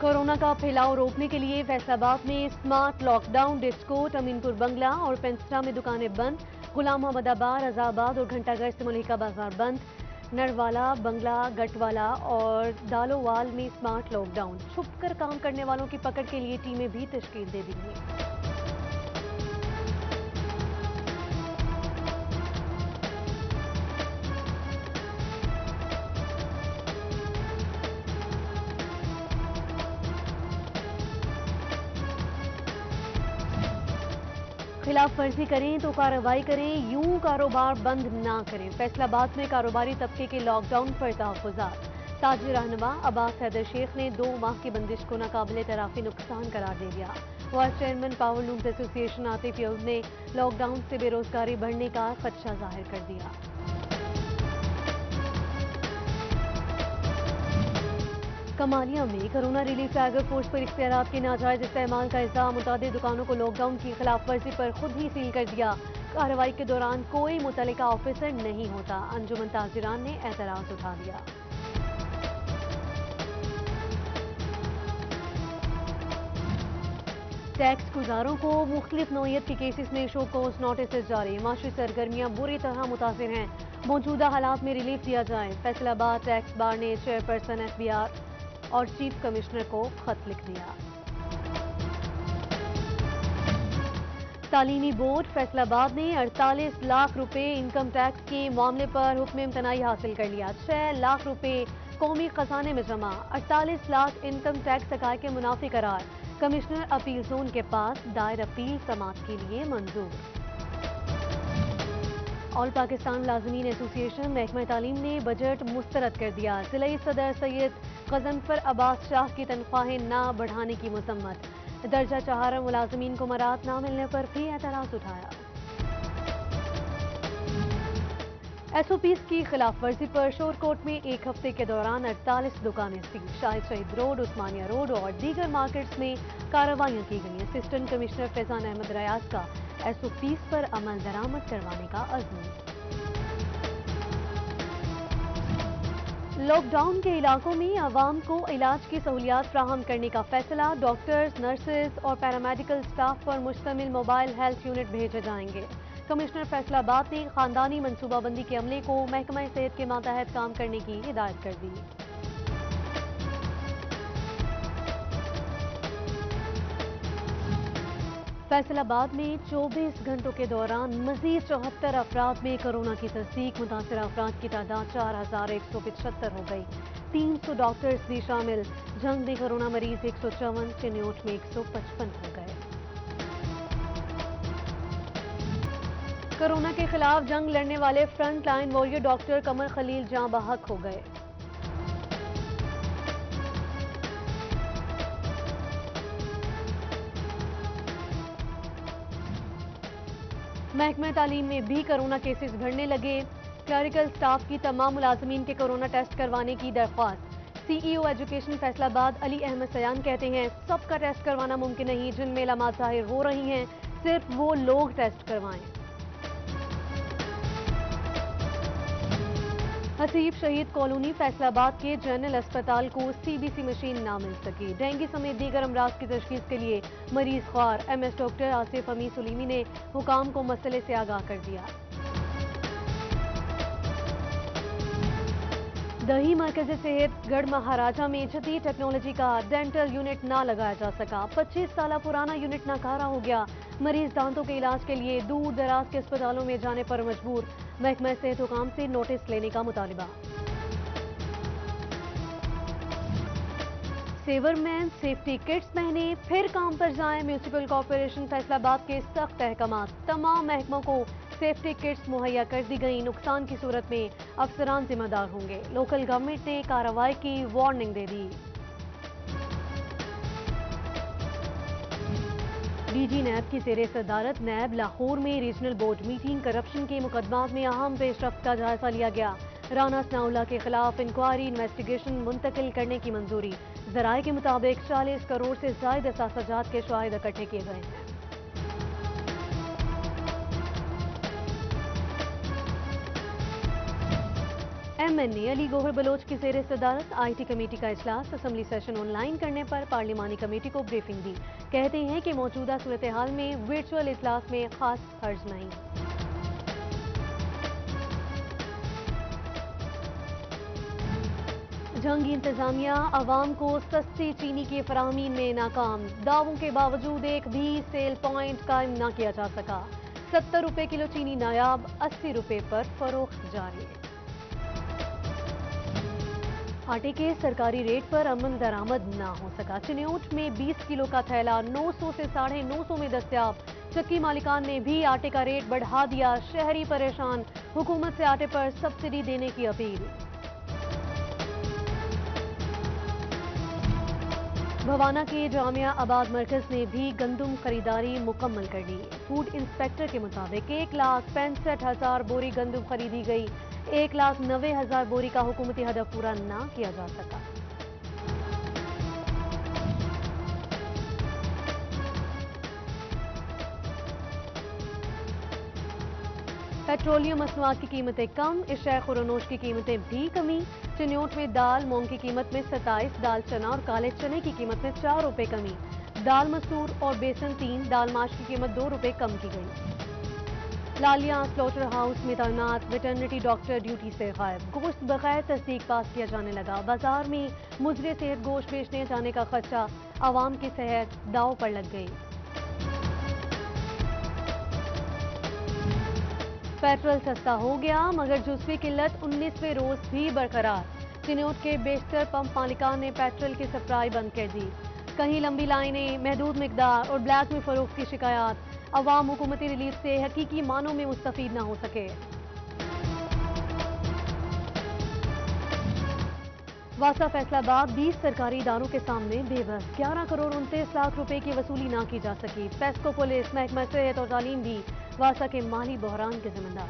Corona का फैलाव रोकने के लिए फैसलाबाद में स्मार्ट लॉकडाउन, डिस्कोट, अमीनपुर बंगला और पेंसरा में दुकानें बंद, गुलाम मोहम्मदाबाद, रजाबाद और घंटाघर से मलिका बाजार बंद, नरवाला, बंगला, गटवाला और दालोवाल में स्मार्ट लॉकडाउन। छुपकर काम करने वालों की पकड़ के लिए टीमें भी तश्कील दे दी गई। खिलाफ वर्जी करें तो कार्रवाई करें, यूं कारोबार बंद ना करें। फैसलाबाद में कारोबारी तबके के लॉकडाउन पर तहफ़्फ़ुज़ात। ताजिर रहनुमा अब्बास हैदर शेख ने 2 माह की बंदिश को नाकाबिले तराफी नुकसान करार दे दिया। Vice chairman power looms association Atif यऊद ने लॉकडाउन से बेरोजगारी बढ़ने का खदशा जाहिर कर दिया। कमालिया में कोरोना रिलीफ टाइगर फोर्स पर इख्तियारात के नाजायज इस्तेमाल का इल्जाम। मुतादिद दुकानों को लॉकडाउन की खिलाफ वर्जी पर खुद ही सील कर दिया। कार्रवाई के दौरान कोई मुतल्लिका ऑफिसर नहीं होता। अंजुमन ताजिरान ने एतराज उठा दिया। टैक्स गुजारों को मुख्तलिफ नौइयत के केसेस में शो कॉज नोटिस जारी। माशी सरगर्मियां बुरी तरह मुतासिर हैं। मौजूदा हालात में रिलीफ दिया जाए। फैसलाबाद टैक्स बार ने चेयरपर्सन FBI और चीफ कमिश्नर को खत लिख दिया। तालीमी बोर्ड फैसलाबाद ने 48 लाख रुपए इनकम टैक्स के मामले पर हुक्म इम्तनाई हासिल कर लिया। 6 लाख रुपए कौमी खजाने में जमा। 48 लाख इनकम टैक्स सकाए के मुनाफी करार। कमिश्नर अपील जोन के पास दायर अपील समाअत के लिए मंजूर। ऑल पाकिस्तान मुलाजमीन एसोसिएशन महकमा तालीम ने बजट मुस्तरद कर दिया। जिला सदर सैयद गजनफर अब्बास शाह की तनख्वाहें न बढ़ाने की मसम्मत। दर्जा चहारा मुलाजमीन को मराहत न मिलने पर भी एतराज उठाया। SOPs की खिलाफ वर्जी पर शोरकोट में एक हफ्ते के दौरान 48 दुकानें सील। शाहिद शहीद रोड, उस्मानिया रोड और दीगर मार्केट्स में कार्रवाइयां की गई। असिस्टेंट कमिश्नर फैजान अहमद रियाज का SOPs पर अमल दरामद करवाने का अज़्म। लॉकडाउन के इलाकों में आवाम को इलाज की सहूलियात फ्राहम करने का फैसला। डॉक्टर्स, नर्सेज और पैरामेडिकल स्टाफ पर मुश्तमिल मोबाइल हेल्थ यूनिट भेजे जाएंगे। कमिश्नर फैसलाबाद ने खानदानी मनसूबाबंदी के अमले को महकमा सेहत के मातहत काम करने की हिदायत कर दी। फैसलाबाद में 24 घंटों के दौरान मजीद 74 अफराद में कोरोना की तस्दीक। मुतासर अफराद की तादाद 4175 हो गई। 300 डॉक्टर्स भी शामिल। जंग में कोरोना मरीज 154, चिन्योट में 155 हो गए। कोरोना के खिलाफ जंग लड़ने वाले फ्रंट लाइन वॉरियर डॉक्टर कमर खलील जां बहक हो गए। महकमा तालीम में भी कोरोना केसेस बढ़ने लगे। क्लरिकल स्टाफ की तमाम मुलाजमीन के कोरोना टेस्ट करवाने की दरख्वास्त। CEO एजुकेशन फैसलाबाद अली अहमद सयान कहते हैं सबका टेस्ट करवाना मुमकिन नहीं। जिनमें अलामात जाहिर हो रही हैं सिर्फ वो लोग टेस्ट करवाएं। हसीब शहीद कॉलोनी फैसलाबाद के जनरल अस्पताल को CBC मशीन ना मिल सकी। डेंगू समेत दीगर अमराज की तशखीस के लिए मरीज ख्वार। MS डॉक्टर आसिफ अमी सुलीमी ने हुकाम को मसले से आगाह कर दिया। दही मरकज़ सेहत गढ़ महाराजा में जदीद टेक्नोलॉजी का डेंटल यूनिट ना लगाया जा सका। 25 साल पुराना यूनिट नाकारा हो गया। मरीज दांतों के इलाज के लिए दूर दराज के अस्पतालों में जाने पर मजबूर। महकमा सेहत हुकाम से नोटिस लेने का मुतालिबा। सेवरमैन सेफ्टी किट्स पहने फिर काम पर जाएं। म्यूनिसिपल कॉरपोरेशन फैसलाबाद के सख्त अहकामात। तमाम महकमों को सेफ्टी किट्स मुहैया कर दी गई। नुकसान की सूरत में अफसरान जिम्मेदार होंगे। लोकल गवर्नमेंट ने कार्रवाई की वार्निंग दे दी। DG नैब की ज़ेरे सदारत नैब लाहौर में रीजनल बोर्ड मीटिंग। करप्शन के मुकदमात में अहम पेशरफ्त का जायजा लिया गया। राना सनाउल्लाह के खिलाफ इंक्वायरी इन्वेस्टिगेशन मुंतकिल करने की मंजूरी। जराये के मुताबिक 40 करोड़ से जायद असासाजात के शवाहिद इकट्ठे किए गए हैं। चेयरमैन ने अली गौहर बलोच की ज़ेर सदारत IT कमेटी का इजलास असम्बली सेशन ऑनलाइन करने पर पार्लिमानी कमेटी को ब्रीफिंग दी। कहते हैं कि मौजूदा सूरत हाल में वर्चुअल इजलास में खास हर्ज नहीं। जंगी इंतजामिया आवाम को सस्ती चीनी की फराहमी में नाकाम। दावों के बावजूद एक भी सेल पॉइंट कायम न किया जा सका। 70 रुपए किलो चीनी नायाब, 80 रुपए पर फरोख्त जारी। आटे के सरकारी रेट पर अमल दरामद ना हो सका। चिन्योट में 20 किलो का थैला 900 से 950 में दस्तयाब। चक्की मालिकान ने भी आटे का रेट बढ़ा दिया। शहरी परेशान, हुकूमत से आटे पर सब्सिडी देने की अपील। भवाना के जामिया आबाद मरकज ने भी गंदम खरीदारी मुकम्मल कर ली। फूड इंस्पेक्टर के मुताबिक 1,65,000 बोरी गंदम खरीदी गई। 1,90,000 बोरी का हुकूमती हदफ पूरा ना किया जा सका। पेट्रोलियम मसनूआत की कीमतें कम, इशा खुरनोश की कीमतें भी कमी। चिन्योट में दाल मूंग की कीमत में 27, दाल चना और काले चने की कीमत में 4 रुपए कमी। दाल मसूर और बेसन 3, दाल माश की कीमत 2 रुपए कम की गई। लालिया स्लॉटर हाउस में तैनात वेटरनरी डॉक्टर ड्यूटी से गायब। गोश्त बगैर तस्दीक पास किया जाने लगा। बाजार में मुजरे सेहत गोश्त बेचने जाने का खर्चा, आवाम की सेहत दांव पर लग गई। पेट्रोल सस्ता हो गया मगर जुज़वी किल्लत 19वें रोज भी बरकरार। चिन्योट के बेशतर पंप मालिकान ने पेट्रोल की सप्लाई बंद कर दी। कहीं लंबी लाइनें, महदूद मिकदार और ब्लैक में फरोख्त की शिकायत। अवाम हुकूमती रिलीफ से हकीकी मानों में मुस्तफीद न हो सके। वासा फैसलाबाद 20 सरकारी इदारों के सामने बेबस। 11 करोड़ 29 लाख रुपए की वसूली ना की जा सकी। पेस्को पुलिस, महकमा सेहत और तालीम भी वासा के माली बहरान के जिम्मेदार।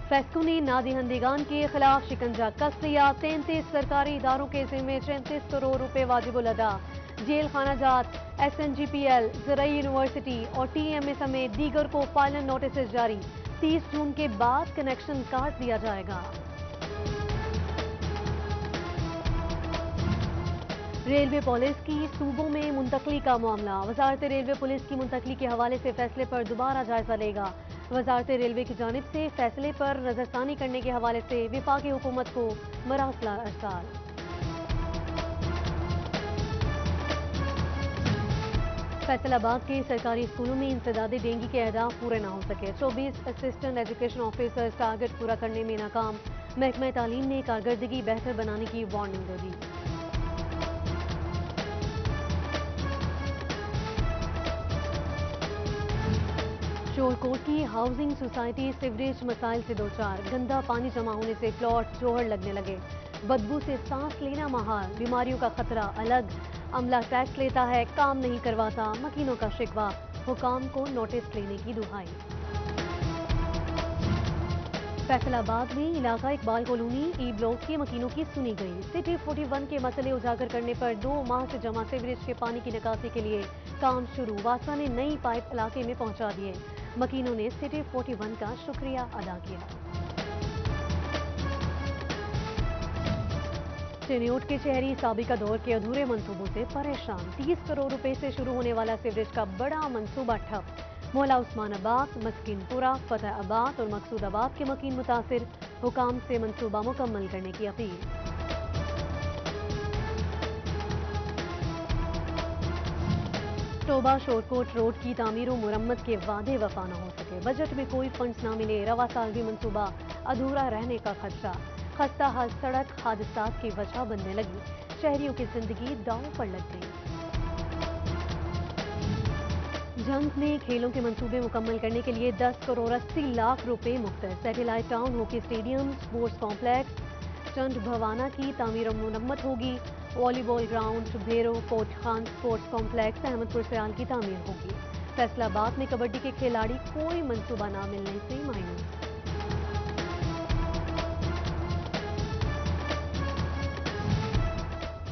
फेस्को ने नादिहंदगान के खिलाफ शिकंजा कस लिया। 33 सरकारी इदारों के जिम्मे 33 करोड़ रुपए वाजिबुल अदा। जेल खाना जात, SNGPL, ज़रई यूनिवर्सिटी और TMA समेत दीगर को फाइनल नोटिस जारी। 30 जून के बाद कनेक्शन काट दिया जाएगा। रेलवे पुलिस की सूबों में मुंतकली का मामला। वजारत रेलवे पुलिस की मुंतकली के हवाले से फैसले पर दोबारा जायजा लेगा। वजारत रेलवे की जानिब से फैसले पर नजरसानी करने के हवाले से विफाकी हुकूमत को मरासला अरसाल। फैसलाबाद के सरकारी स्कूलों में इंसदादे डेंगू के अहदाफ पूरे न हो सके। 24 असिस्टेंट एजुकेशन ऑफिसर्स टारगेट पूरा करने में नाकाम। महकमा तालीम ने कारकर्दगी बेहतर बनाने की वार्निंग दे दी। शोरकोट की हाउसिंग सोसाइटी सीवरेज मसाइल से दो चार। गंदा पानी जमा होने से प्लॉट जोहर लगने लगे। बदबू से सांस लेना महाल, बीमारियों का खतरा अलग। अमला टैक्स लेता है, काम नहीं करवाता, मकीनों का शिकवा। हुकाम को नोटिस लेने की दुहाई। फैसलाबाद में इलाका इकबाल कॉलोनी ई ब्लॉक के मकीनों की सुनी गई। सिटी 41 के मसले उजागर करने पर 2 माह से जमा सीवरेज के पानी की निकासी के लिए काम शुरू। वासा ने नई पाइप इलाके में पहुंचा दिए। मकीनों ने सिटी 41 का शुक्रिया अदा किया। चिन्योट के शहरी साबिका दौर के अधूरे मंसूबों से परेशान। 30 करोड़ रुपए से शुरू होने वाला सीवरेज का बड़ा मंसूबा ठप। मौला उस्मानाबाद, मस्किनपुरा, फतेहाबाद और मकसूदाबाद के मकीन मुतासिर। हुकाम से मंसूबा मुकम्मल करने की अपील। टोबा शोरकोट रोड की तामीर और मुरम्मत के वादे वफा न हो सके। बजट में कोई फंड्स न मिले। रवा साल भी मंसूबा अधूरा रहने का खदशा। खस्ता हाल सड़क हादसात की वजह बनने लगी। शहरियों की जिंदगी दांव पर लग गई। जंग में खेलों के मंसूबे मुकम्मल करने के लिए 10 करोड़ 80 लाख रुपए मुख्तर। Satellite town, hockey stadium, sports complex, Chand Bhawana की तामीर और मुरम्मत होगी। Volleyball ground, Bhero, Kot Khan sports complex, Ahmadpur Sial की तामीर होगी। फैसलाबाद में कबड्डी के खिलाड़ी कोई मंसूबा न मिलने से मायूस।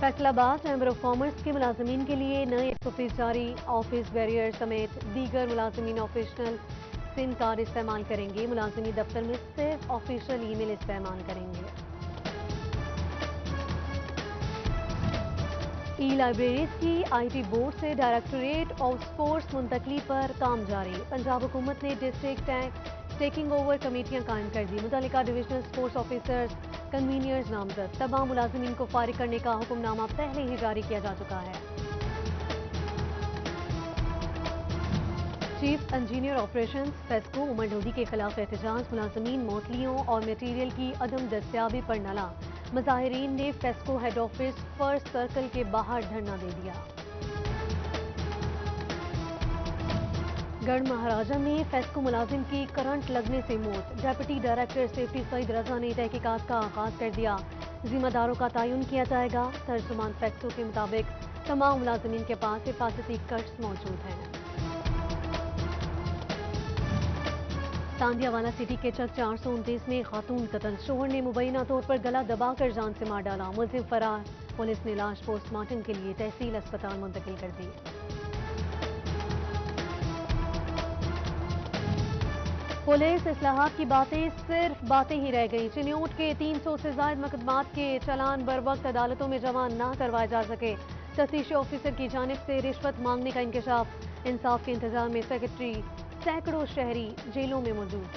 फैसलाबाद चैम्बर ऑफ कॉमर्स के मुलाजमीन के लिए नए ऑफिस जारी। ऑफिस बैरियर समेत दीगर मुलाजमीन ऑफिशियल सिम कार्ड इस्तेमाल करेंगे। मुलाजिमी दफ्तर में सिर्फ ऑफिशियल ईमेल इस्तेमाल करेंगे। ई लाइब्रेरीज की आईटी बोर्ड से डायरेक्टोरेट ऑफ स्पोर्ट्स मुंतकली पर काम जारी। पंजाब हुकूमत ने डिस्ट्रिक्ट टेकिंग ओवर कमेटियां कायम कर दी। मुतल्लिका डिविजनल स्पोर्ट्स ऑफिसर्स कन्वीनियर्स नामजद। तमाम मुलाजिमीन को फारिग करने का हुक्मनामा पहले ही जारी किया जा चुका है। Chief engineer operations FESCO Umar Lodhi के खिलाफ एहतजाज। मुलाजमीन मोतलियों और मटीरियल की अदम दस्तियाबी पर नला। मुजाहिरीन ने FESCO head office first circle के बाहर धरना दे दिया। गढ़ महाराजा में फेस्को मुलाजिम की करंट लगने से मौत। डेप्यूटी डायरेक्टर सेफ्टी सईद रजा ने तहकीकात का आगाज कर दिया। जिम्मेदारों का तयन किया जाएगा। तर्जुमान फेस्को के मुताबिक तमाम मुलाजिमीन के पास हिफाजती कर्ज मौजूद हैं। तांदियावाला सिटी के चक 429 में खातून कत्ल। शोहर ने मुबैना तौर पर गला दबाकर जान से मार डाला। मुलजिम फरार। पुलिस ने लाश पोस्टमार्टम के लिए तहसील अस्पताल मुंतकिल कर दी। पुलिस इस्लाहात की बातें सिर्फ बातें ही रह गई। चिन्योट के 300 से ज्यादा मुकदमात के चालान बर वक्त अदालतों में जमा न करवाए जा सके। तफ्तीशी ऑफिसर की जानिब से रिश्वत मांगने का इंकशाफ। इंसाफ के इंतजार में सेक्रेटरी सैकड़ों शहरी जेलों में मौजूद।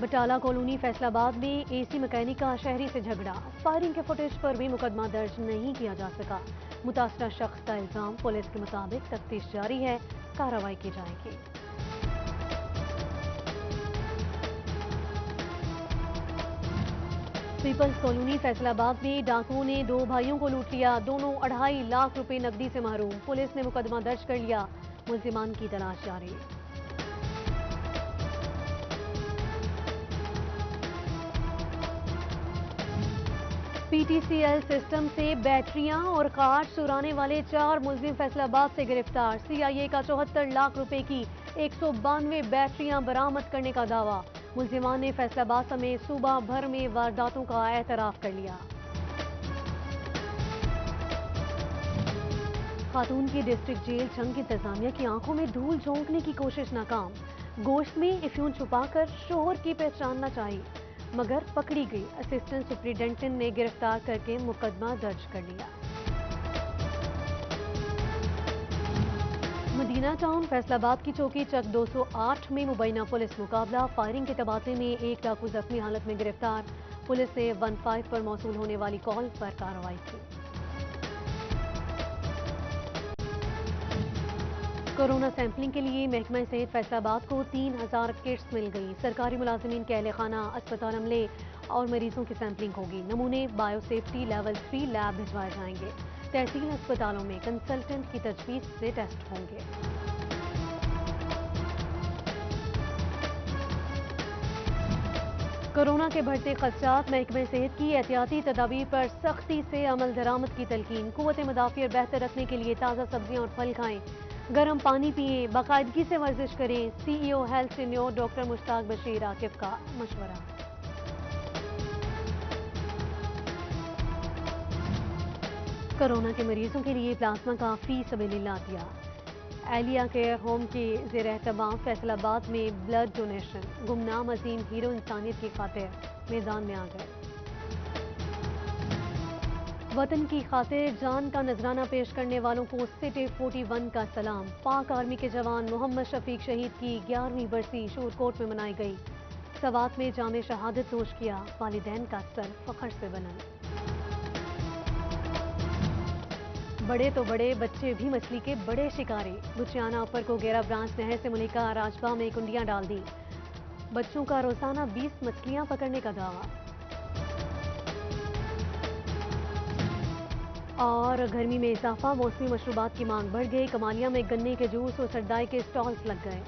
बटाला कॉलोनी फैसलाबाद में एसी मैकेनिक का शहरी से झगड़ा। फायरिंग के फुटेज पर भी मुकदमा दर्ज नहीं किया जा सका। मुतासरा शख्स का इल्जाम। पुलिस के मुताबिक तफ्तीश जारी है, कार्रवाई की जाएगी। पीपल्स कॉलोनी फैसलाबाद में डाकुओं ने 2 भाइयों को लूट लिया। दोनों 2.5 लाख रुपए नकदी से महरूम। पुलिस ने मुकदमा दर्ज कर लिया। मुल्जिमान की तलाश जारी। पीटीसीएल सिस्टम से बैटरियां और कार्ड चुराने वाले 4 मुलजिम फैसलाबाद से गिरफ्तार। सीआईए का 74 लाख रुपए की 192 बैटरियां बरामद करने का दावा। मुलजिमान ने फैसलाबाद समेत सूबा भर में वारदातों का एतराफ कर लिया। खातून की डिस्ट्रिक्ट जेल छंग इंतजामिया की आंखों में धूल झोंकने की कोशिश नाकाम। गोश्त में अफ्यून छुपाकर शोहर की पहचानना चाहिए, मगर पकड़ी गई। असिस्टेंट सुप्रिंटेंडेंट ने गिरफ्तार करके मुकदमा दर्ज कर लिया। मदीना टाउन फैसलाबाद की चौकी चक 208 में मुबैना पुलिस मुकाबला। फायरिंग के तबादले में एक डाकू जख्मी हालत में गिरफ्तार। पुलिस ने 15 पर मौसूल होने वाली कॉल पर कार्रवाई की। कोरोना सैंपलिंग के लिए महकमा सेहत फैसलाबाद को 3000 किट्स मिल गई। सरकारी मुलाजिमीन के अहले खाना, अस्पताल अमले और मरीजों की सैंपलिंग होगी। नमूने बायोसेफ्टी लेवल 3 लैब भिजवाए जाएंगे। तहसील अस्पतालों में कंसल्टेंट की तजवीज से टेस्ट होंगे। कोरोना के बढ़ते खदशात। महकमा सेहत की एहतियाती तदाबीर पर सख्ती से अमल दरामद की तलकीन। कुव्वत मुदाफियत बेहतर रखने के लिए ताज़ा सब्जियां और फल खाएं। गर्म पानी पिए। बाकायदगी से वर्जिश करें। CEO health senior doctor Mushtaq Bashir Aqib का मशवरा। कोरोना के मरीजों के लिए प्लाज्मा का फी सबीलिल्लाह दिया। एलिया केयर होम के ज़ेर एहतमाम फैसलाबाद में ब्लड डोनेशन। गुमनाम अजीम हीरो इंसानियत की खातिर मैदान में आ गए। वतन की खातिर जान का नजराना पेश करने वालों को सिटी 41 का सलाम। पाक आर्मी के जवान मोहम्मद शफीक शहीद की 11वीं बरसी शूरकोट में मनाई गई। सवात में जामे शहादत नोश किया। वालिदैन का सर फख्र से बुलंद। बड़े तो बड़े, बच्चे भी मछली के बड़े शिकारी। बुचियाना अपर को गेरा ब्रांच नहर से मुलिका राजबा में कुंडियां डाल दी। बच्चों का रोजाना 20 मछलियां पकड़ने का दावा। और गर्मी में इजाफा। मौसमी मशरूबात की मांग बढ़ गई। कमालिया में गन्ने के जूस और सरदाई के स्टॉल्स लग गए।